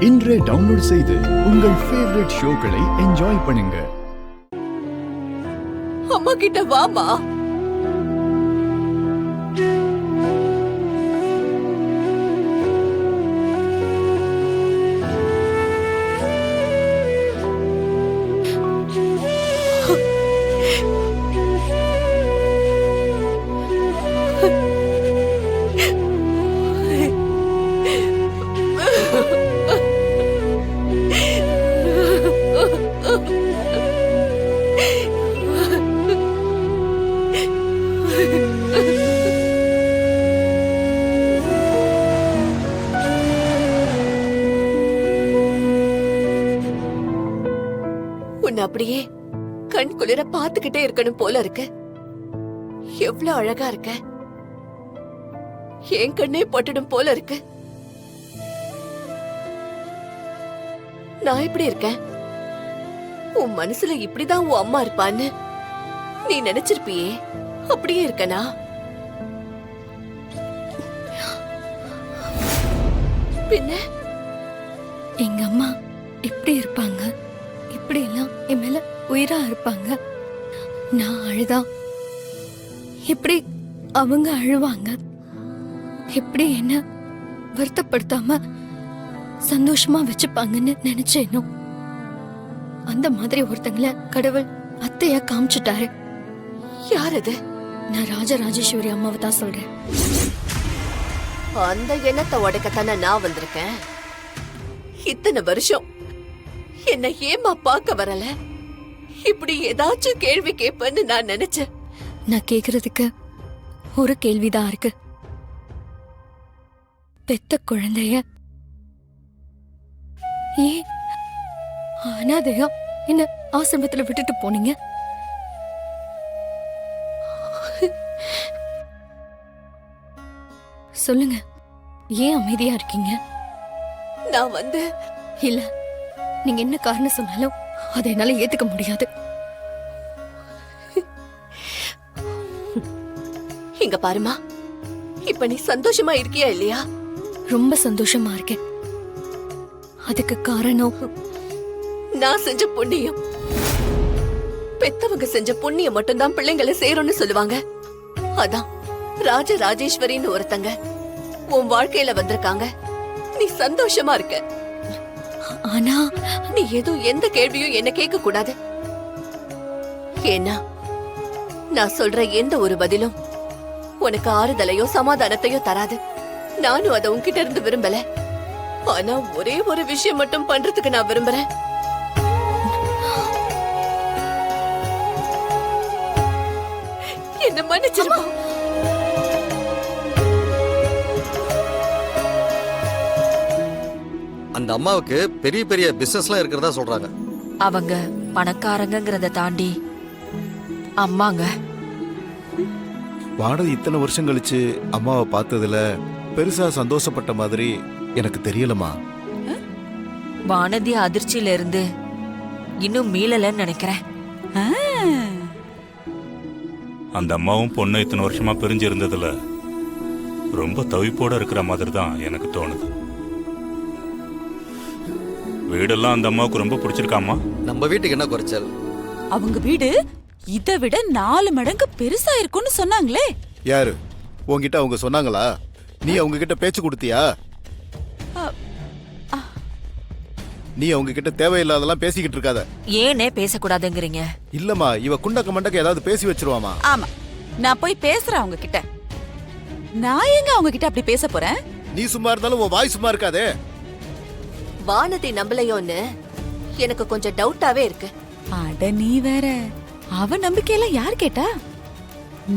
இன்றே டவுன்லோட் செய்து உங்கள் ஃபேவரட் ஷோக்களை என்ஜாய் பண்ணுங்க. அம்மா கிட்ட வாமா. உன்னை அப்படியே கண் குளிர பாத்துக்கிட்டே இருக்கணும் போல இருக்கு. எவ்வளவு அழகா இருக்க. என் கண்ணே பட்டுடும் போல இருக்கு. நான் இப்படி இருக்கேன். உன் மனசுல இப்படிதான் உன் அம்மா இருப்பான்னு நீ நினைச்சிருப்பியே. அப்படியே இருக்கனா? பின்ன எங்க அம்மா எப்படி இருப்பாங்க, இப்படி எல்லாம் என் மேல உயிரா இருப்பாங்க. நான் அழுதா எப்படி அவங்க அழுவாங்க, எப்படி என்ன வருத்தப்படுத்தாம சந்தோஷமா வச்சுப்பாங்கன்னு நினைச்சேனோ அந்த மாதிரி ஒருத்தங்களை கடவுள் அத்தையா காமிச்சிட்டாரு. யார் அது? நான் ராஜராஜேஸ்வரி அம்மாவை தான் சொல்றேன். அந்த எண்ணத்தை உடைக்கத்தானே நான் வந்திருக்கேன். இத்தனை வருஷம் என்ன ஏமா பார்க்க வரல? இப்படி ஏதாச்சும் கேள்வி கேட்பேன்னு நான் நினைச்சேன். நான் கேக்குறதுக்கு ஒரு கேள்விதான் இருக்கு. பெத்த குழந்தைய ஏன் அனாதையா என்ன ஆசிரமத்துல விட்டுட்டு போனீங்க? சொல்லுங்க, ஏன் அமைதியா இருக்கீங்க? நான் வந்து இல்ல, நீங்க என்ன காரணம் சொன்னாலும் அதை என்னால ஏத்துக்க முடியாது. இங்க பாருமா, இப்ப நீ சந்தோஷமா இருக்கியா இல்லையா? ரொம்ப சந்தோஷமா இருக்கேன். அதுக்கு காரணம் நான் செஞ்ச புண்ணியம். பெத்தவங்க செஞ்ச புண்ணியம் மட்டும்தான் பிள்ளைங்களை சேரும்னு சொல்லுவாங்க. அதான் ராஜராஜேஸ்வரின்னு ஒருத்தங்க உன் வாழ்க்கையில வந்திருக்காங்க. நீ சந்தோஷமா இருக்க. ஆனா நீ எதுவும் எந்த கேள்வியும் என்ன கேட்க கூடாது. ஏன்னா நான் சொல்ற எந்த ஒரு பதிலும் உனக்கு ஆறுதலையோ சமாதானத்தையோ தராது. நானும் அதை உன்கிட்ட இருந்து விரும்பல. ஆனா ஒரே ஒரு விஷயம் மட்டும் பண்றதுக்கு நான் விரும்புறேன். என்ன மன்னிச்சிருமா. அந்த அம்மாவுக்கு பெரிய பெரிய பிசினஸ்லாம் இருக்கிறதா சொல்றாங்க. அவங்க பணக்காரங்கிறத தாண்டி அம்மாங்க. வானதி இத்தனை வருஷம் கழிச்சு அம்மாவை பார்த்ததுல பெருசா சந்தோஷப்பட்ட மாதிரி எனக்கு தெரியலமா. வானதி அதிர்ச்சியில இருந்து இன்னும் மீளலன்னு நினைக்கிறேன். அந்த அம்மாவும் பொண்ணு இத்தனை வருஷமா பிரிஞ்சு இருந்ததுல ரொம்ப தவிப்போட இருக்கிற மாதிரி தான் எனக்கு தோணுது. வீடெல்லாம் அந்த அம்மாவுக்கு ரொம்ப பிடிச்சிருக்காமா. நம்ம வீட்டுக்கு என்ன குறைச்சல்? அவங்க வீடு இதை விட 4 மடங்கு பெருசா இருக்கும்னு சொன்னாங்களே. யாரு உங்ககிட்ட அவங்க சொன்னாங்களா? நீ அவங்க கிட்ட பேச்சு கொடுத்தியா? நீ அவங்க கிட்ட தேவையில்லாதெல்லாம் பேசிக்கிட்டு இருக்காத. ஏனே பேசக்கூடாதுங்கிறீங்க? இல்லம்மா, இவ குண்டக்க மண்டக்க ஏதாவது பேசி வச்சிருவாமா. ஆமா, நான் போய் பேசுறேன் அவங்க கிட்ட. நான் எங்க அவங்க கிட்ட அப்படி பேச போறேன்? நீ சும்மா இருந்தாலும் உன் வாய் சும்மா இருக்காதே. வானதி நம்பலையோன்னு எனக்கு கொஞ்சம் டவுட்டாவே இருக்கு. அட நீ வேற, அவ நம்பிக்கையெல்லாம் யார் கேட்டா?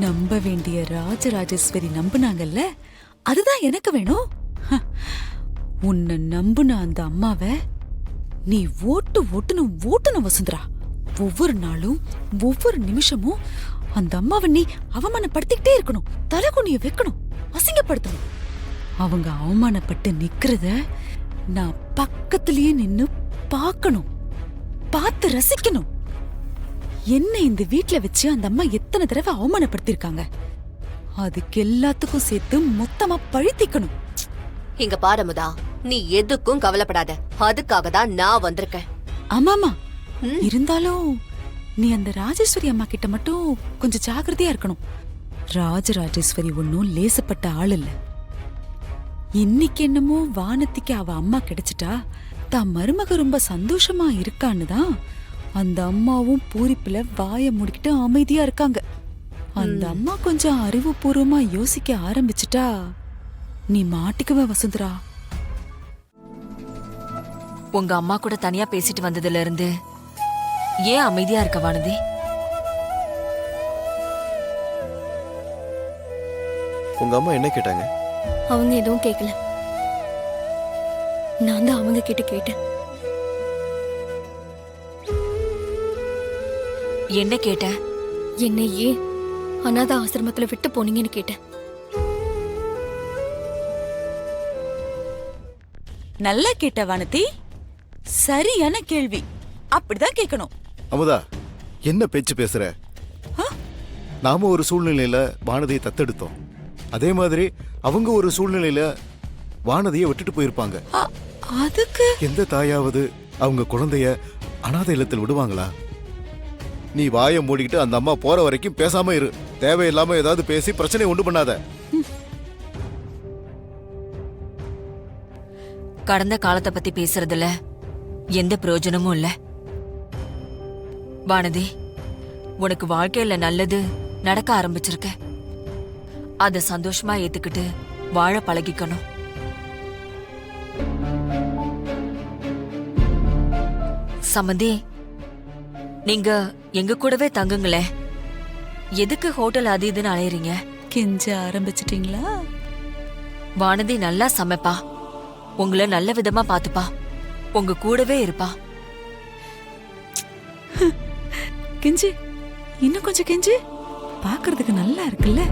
நம்ப வேண்டிய ராஜராஜேஸ்வரி நம்புனாங்கல்ல, அதுதான் எனக்கு வேணும். உன்னை நம்புன அந்த அம்மாவை நீ ஓட்டுன்னு வசுந்தரா. ஒவ்வொரு நாளும் ஒவ்வொரு நிமிஷமும் அந்த அம்மாவை நீ அவமானப்படுத்திக்கிட்டே இருக்கணும், தலைகுனிய வைக்கணும், அசிங்கப்படுத்தணும். அவங்க அவமானப்பட்டு நிக்கிறத நான் பக்கத்திலேயே நின்னு பார்க்கணும், பார்த்து ரசிக்கணும். என்ன இந்த வீட்ல வச்சு அந்த அம்மா எத்தனை தடவை அவமானப்படுத்திருக்காங்க, அதுக்கு எல்லாத்துக்கும் சேர்த்து மொத்தமா பழித்திக்கணும். இங்க பாருமுதா, நீ எதுக்கும் கவலைப்படாத. அதுக்காக தான் நான் வந்திருக்கேன். ஆமாமா ம். இருந்தாலும் நீ அந்த ராஜேஸ்வரி அம்மா கிட்ட மட்டும் கொஞ்சம் ஜாக்கிரதையா இருக்கணும். ராஜராஜேஸ்வரி ஒன்னும் லேசப்பட்ட ஆள் இல்ல. இன்னைக்கு என்னமோ வானத்திக்கு அவ அம்மா கிடைச்சிட்டா தான் மருமக ரொம்ப சந்தோஷமா இருக்கான்னு தான் அந்த அம்மாவும் பூரிப்புல வாய மூடிக்கிட்டு அமைதியா இருக்காங்க. அந்த அம்மா கொஞ்சம் அறிவுபூர்வமா யோசிக்க ஆரம்பிச்சிட்டா நீ மாட்டிக்குவ வசுந்தரா. உங்க அம்மா கூட தனியா பேசிட்டு வந்ததுல இருந்து ஏன் அமைதியா இருக்க வானதி? உங்க அம்மா என்ன கேட்டாங்க? அவங்க எதுவும் கேட்கல. நான் தான் அவங்க கிட்ட கேட்டேன். என்ன கேட்ட? என்னை ஏன் அனாத ஆசிரமத்துல விட்டு போனீங்கன்னு கேட்டேன். நல்லா கேட்ட வானதி, சரியான கேள்வி. அப்படிதான் கேட்கணும். அமுதா, என்ன பேச்சு பேசுற? நாம ஒரு சூழ்நிலையில வானதியை தத்தெடுத்தோம். அதே மாதிரி அவங்க ஒரு சூழ்நிலையில வானதியை விட்டுட்டு போயிருப்பாங்க. அதுக்கு எந்த தாயாவது அவங்க குழந்தைய அனாதை இல்லத்தில் விடுவாங்களா? நீ வாயை மூடிக்கிட்டு அந்த அம்மா போற வரைக்கும் பேசாம இரு. தேவையில்லாம ஏதாவது பேசி பிரச்சனை உண்டு பண்ணாத. கடந்த காலத்தை பத்தி பேசுறதுல எந்த பிரயோஜனமும் இல்ல. வானதி, உனக்கு வாழ்க்கையில நல்லது நடக்க ஆரம்பிச்சிருக்க. அத சந்தோஷமா ஏத்துக்கிட்டு வாழ பழகிக்கணும். சம்மந்தி, நீங்க எங்க கூடவே தங்குங்களே. எதுக்கு ஹோட்டல் அது இதுன்னு அலையறீங்க? கெஞ்ச ஆரம்பிச்சிட்டீங்களா? வானதி நல்லா சமைப்பா, உங்களை நல்ல விதமா பாத்துப்பா, உங்க கூடவே இருப்பா. கெஞ்சு, இன்னும் கொஞ்சம் கெஞ்சு. பாக்குறதுக்கு நல்லா இருக்குல்ல?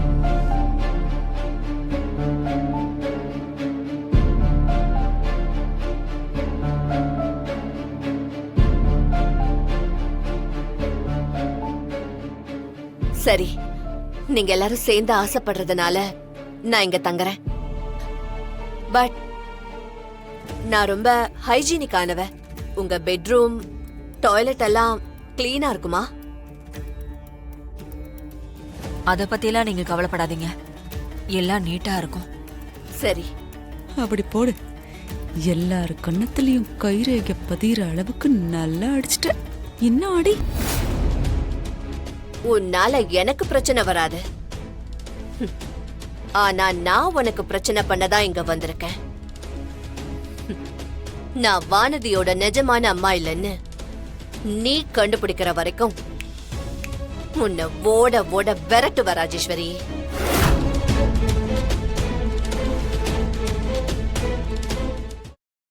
சரி, நீங்க எல்லாரும் சேர்ந்து ஆசைப்படுறதுனால நான் இங்க தங்குறேன். பட் நான் ரொம்ப ஹைஜீனிக் ஆனவ. உங்க பெட்ரூம், டாய்லெட் எல்லாம் கிளீனா இருக்குமா? அத பத்தியெல்லாம் நீங்க கவலைப்படாதீங்க, எல்லாம் நீட்டா இருக்கும். சரி. அப்படி போடு. எல்லாரு கண்ணத்திலையும் கைரேகை பதிகிற அளவுக்கு நல்லா அடிச்சிட்ட. இன்னும் அடி. உன்னால எனக்கு பிரச்சனை வராது. ஆனா நான் உனக்கு பிரச்சனை பண்ணதான் இங்க வந்திருக்கேன். நான் வானதியோட நிஜமான அம்மா இல்லைன்னு நீ கண்டுபிடிக்கிற வரைக்கும் உன்னை ஓட ஓட விரட்டுவ ராஜேஸ்வரி.